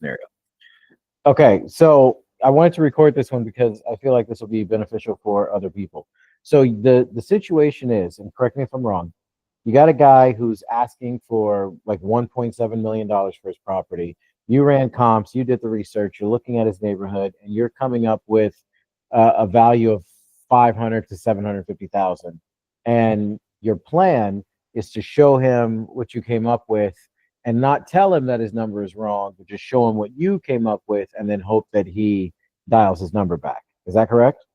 scenario. Okay, so I wanted to record this one because I feel like this will be beneficial for other people. So the situation is, and correct me if I'm wrong, you got a guy who's asking for like $1.7 million for his property. You ran comps, you did the research, you're looking at his neighborhood, and you're coming up with a value of 500 to 750,000. And your plan is to show him what you came up with and not tell him that his number is wrong, but just show him what you came up with and then hope that he dials his number back. Is that correct?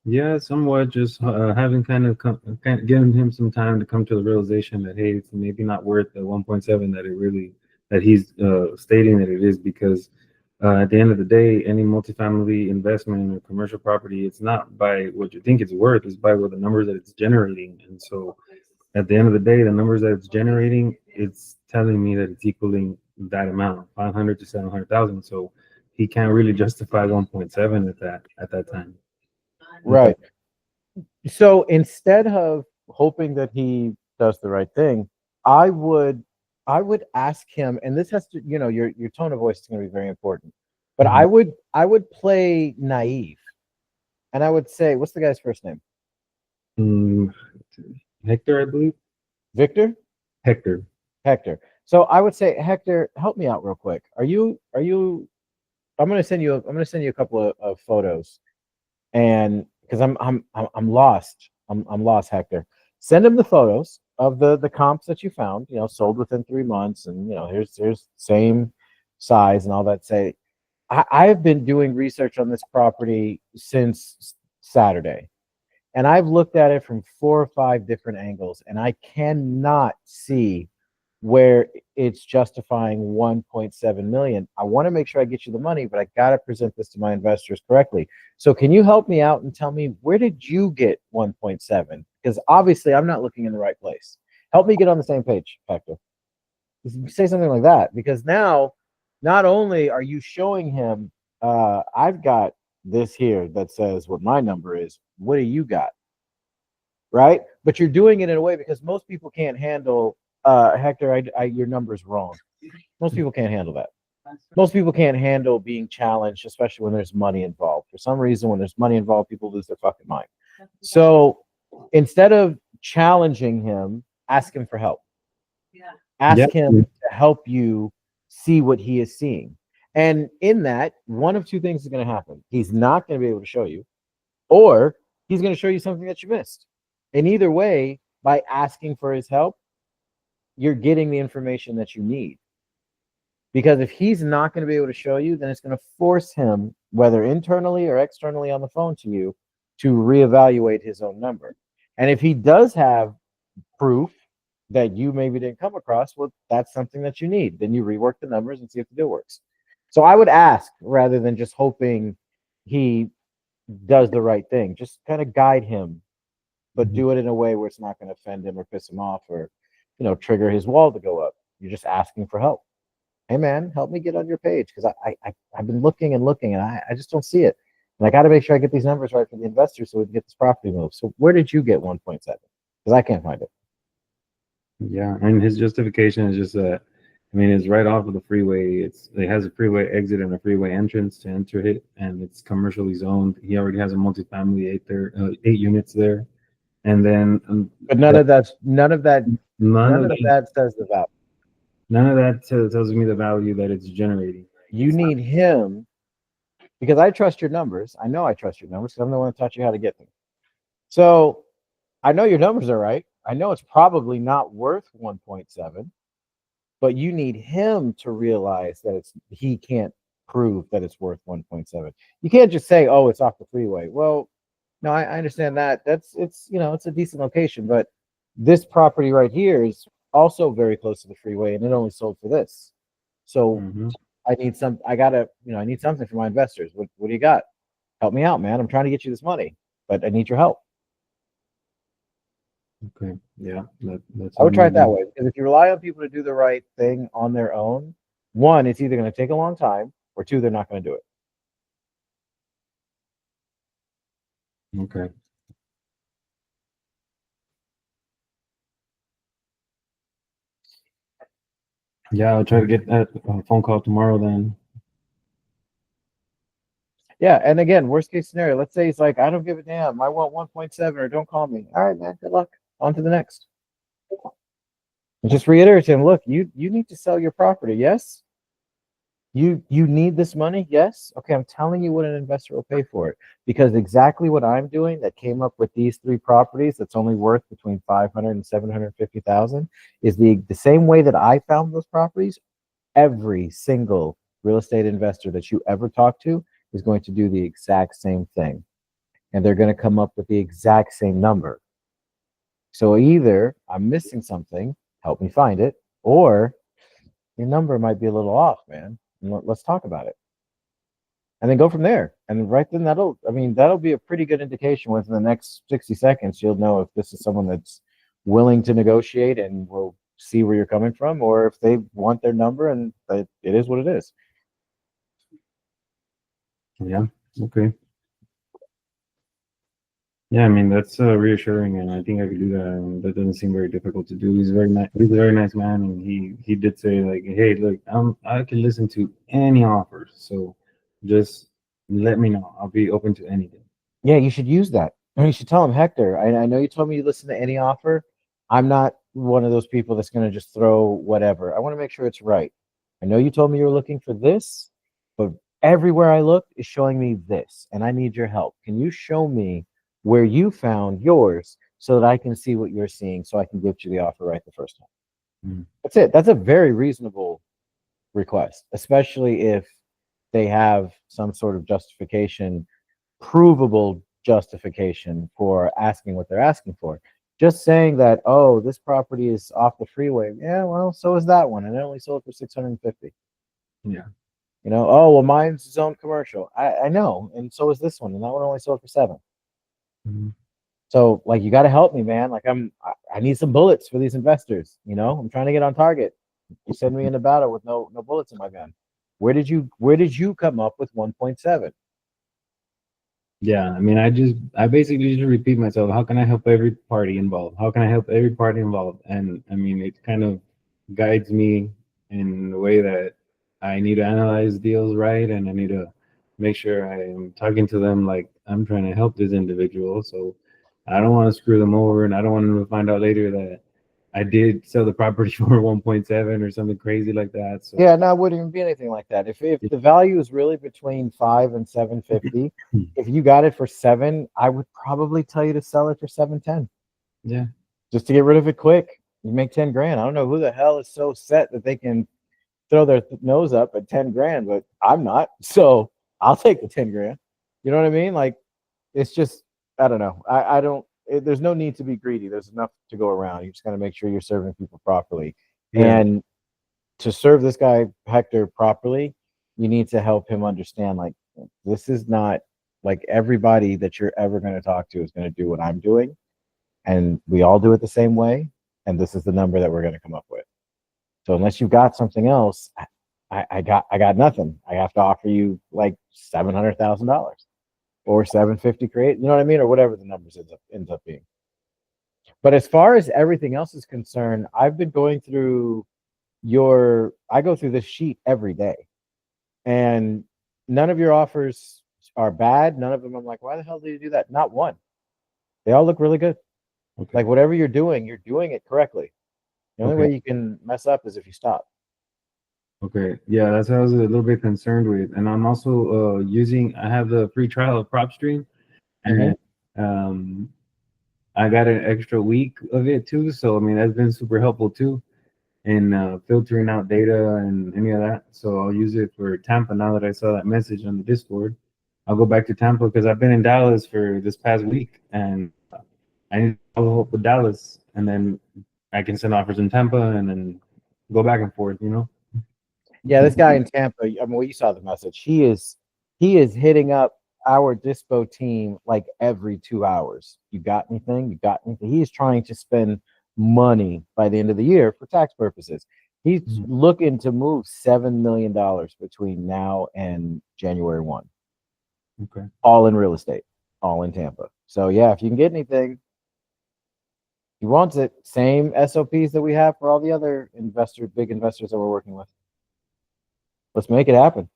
Yeah, somewhat just having kind of giving him some time to come to the realization that hey, it's maybe not worth the 1.7 that it really that he's stating that it is because at the end of the day, any multifamily investment or commercial property, it's not by what you think it's worth, it's by what the numbers that it's generating. And so at the end of the day, the numbers that it's generating, it's telling me that it's equaling that amount, 500 to 700,000. So he can't really justify 1.7 at that time. Right. So instead of hoping that he does the right thing, I would I would ask him, and this has to, your tone of voice is going to be very important. But Mhm. I would play naive, and I would say, what's the guy's first name? Mm, Hector, I believe. Victor? Hector. Hector. So I would say, Hector, help me out real quick. Are you I'm gonna send you a couple of photos, and because I'm lost. I'm lost, Hector. Send him the photos of the comps that you found, sold within 3 months, and here's same size and all that. Say, I've been doing research on this property since Saturday, and I've looked at it from 4 or 5 different angles, and I cannot see where it's justifying 1.7 million. I want to make sure I get you the money, but I got to present this to my investors correctly. So can you help me out and tell me, where did you get 1.7? Because obviously I'm not looking in the right place. Help me get on the same page, Hector. Say something like that, because now not only are you showing him, I've got this here that says what my number is. What do you got? Right? But you're doing it in a way, because most people can't handle, Hector, your number's wrong. Most people can't handle that. Most people can't handle being challenged, especially when there's money involved. For some reason, when there's money involved, people lose their fucking mind. So instead of challenging him, ask him for help. Yeah. Ask him to help you see what he is seeing. And in that, one of two things is going to happen. He's not going to be able to show you, or he's going to show you something that you missed. And either way, by asking for his help, you're getting the information that you need. Because if he's not going to be able to show you, then it's going to force him, whether internally or externally on the phone to you, to reevaluate his own number. And if he does have proof that you maybe didn't come across, well, that's something that you need. Then you rework the numbers and see if the deal works. So I would ask, rather than just hoping he does the right thing. Just kind of guide him, but Mhm. do it in a way where it's not going to offend him or piss him off, or trigger his wall to go up. You're just asking for help. Hey man, help me get on your page, because I've been looking and looking, and I just don't see it. And I got to make sure I get these numbers right for the investors so we can get this property moved. So where did you get 1.7? Because I can't find it. Yeah, and his justification is just that. I mean, it's right off of the freeway. It has a freeway exit and a freeway entrance to enter it, and it's commercially zoned. He already has a multifamily 8 units there, and then But none none of of that that says the value. tells me the value that it's generating. You need him, because I trust your numbers. I know I trust your numbers because I'm the one that taught you how to get them. So I know your numbers are right. I know it's probably not worth 1.7, but you need him to realize that he can't prove that it's worth 1.7. You can't just say, "Oh, it's off the freeway." Well, no, I understand that. It's a decent location, but this property right here is also very close to the freeway, and it only sold for this. So Hmm. I need something for my investors. What do you got? Help me out, man. I'm trying to get you this money, but I need your help. Okay, yeah, that's I what would I'm try gonna it that do. way, because if you rely on people to do the right thing on their own, one, it's either going to take a long time, or two, they're not going to do it. Okay, yeah, I'll try to get that phone call tomorrow then. Yeah, and again, worst case scenario, let's say he's like, I don't give a damn. I want 1.7 or don't call me. All right, man, good luck. On to the next. And just reiterate to him, look, you need to sell your property. Yes. You need this money? Yes. Okay, I'm telling you what an investor will pay for it. Because exactly what I'm doing that came up with these three properties that's only worth between 500 and 750,000 is the same way that I found those properties. Every single real estate investor that you ever talk to is going to do the exact same thing. And they're going to come up with the exact same number. So either I'm missing something, help me find it, or your number might be a little off, man. Let's talk about it. And then go from there. And right then that'll be a pretty good indication within the next 60 seconds. You'll know if this is someone that's willing to negotiate and will see where you're coming from, or if they want their number and it is what it is. Yeah. Okay. Yeah, I mean that's reassuring, and I think I could do that. And that doesn't seem very difficult to do. He's very nice. He's a very nice man, and he did say like, "Hey, look, I can listen to any offers, so just let me know. I'll be open to anything." Yeah, you should use that. I mean, you should tell him, Hector, I know you told me you listen to any offer. I'm not one of those people that's going to just throw whatever. I want to make sure it's right. I know you told me you were looking for this, but everywhere I looked is showing me this, and I need your help. Can you show me where you found yours so that I can see what you're seeing so I can get you the offer right the first time? Mm. That's it. That's a very reasonable request, especially if they have some sort of justification, provable justification for asking what they're asking for. Just saying that, oh, this property is off the freeway. Yeah, well, so is that one, and it only sold for 650. Yeah. You know, oh well, mine's zoned commercial. I know, and so is this one, and that one only sold for 7. Mm-hmm. So like, you got to help me, man. Like I need some bullets for these investors. You know, I'm trying to get on target. You send me in a battle with no bullets in my gun. Where did you come up with 1.7? Yeah, I mean, I basically just repeat myself. How can I help every party involved? How can I help every party involved? And I mean, it kind of guides me in the way that I need to analyze deals right, and I need to make sure I am talking to them like I'm trying to help this individual. So I don't want to screw them over, and I don't want them to find out later that I did sell the property for 1.7 or something crazy like that. So Yeah, no, it wouldn't even be anything like that. If the value is really between 5 and 750, if you got it for 7, I would probably tell you to sell it for 710, yeah, just to get rid of it quick. You make 10 grand. I don't know who the hell is so set that they can throw their nose up at 10 grand, but I'm not. So I'll take the 10 grand. You know what I mean? Like, it's just, I don't know. I don't, there's no need to be greedy. There's enough to go around. You just got to make sure you're serving people properly. yeah, And to serve this guy Hector properly, you need to help him understand like, this is not like everybody that you're ever going to talk to is going to do what I'm doing, and we all do it the same way. And this is the number that we're going to come up with. So unless you've got something else, I got nothing. I have to offer you like $700,000 or 750 create. You know what I mean, or whatever the numbers ends up being. But as far as everything else is concerned, I've been going through I go through this sheet every day, and none of your offers are bad. None of them I'm like, why the hell did you do that? Not one. They all look really good. okay, Like, whatever you're doing it correctly. The only okay. way you can mess up is if you stop. Okay, yeah, that's what I was a little bit concerned with, and I'm also using. I have the free trial of PropStream, Mm-hmm. and um, I got an extra week of it too. So I mean, that's been super helpful too in filtering out data and any of that. So I'll use it for Tampa now that I saw that message on the Discord. I'll go back to Tampa because I've been in Dallas for this past week, and I need to follow up with Dallas, and then I can send offers in Tampa, and then go back and forth. You know. Yeah, this guy in Tampa. I mean, well, you saw the message. He is hitting up our dispo team like every 2 hours. You got anything? You got anything? He's trying to spend money by the end of the year for tax purposes. He's Mhm. looking to move $7 million between now and January 1, Okay. all in real estate, all in Tampa. So yeah, if you can get anything, he wants it. Same SOPs that we have for all the other big investors that we're working with. Let's make it happen.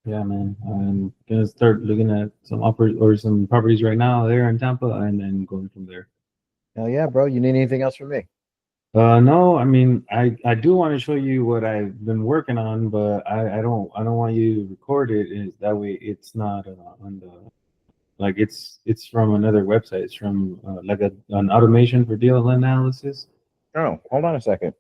Yeah, man. I'm gonna start looking at some properties right now there in Tampa, and then going from there. Hell yeah, bro. You need anything else from me? No, I mean, I do want to show you what I've been working on, but I don't want you to record it. Is that way it's not on the like it's from another website. It's from like an automation for deal analysis. Oh, hold on a second.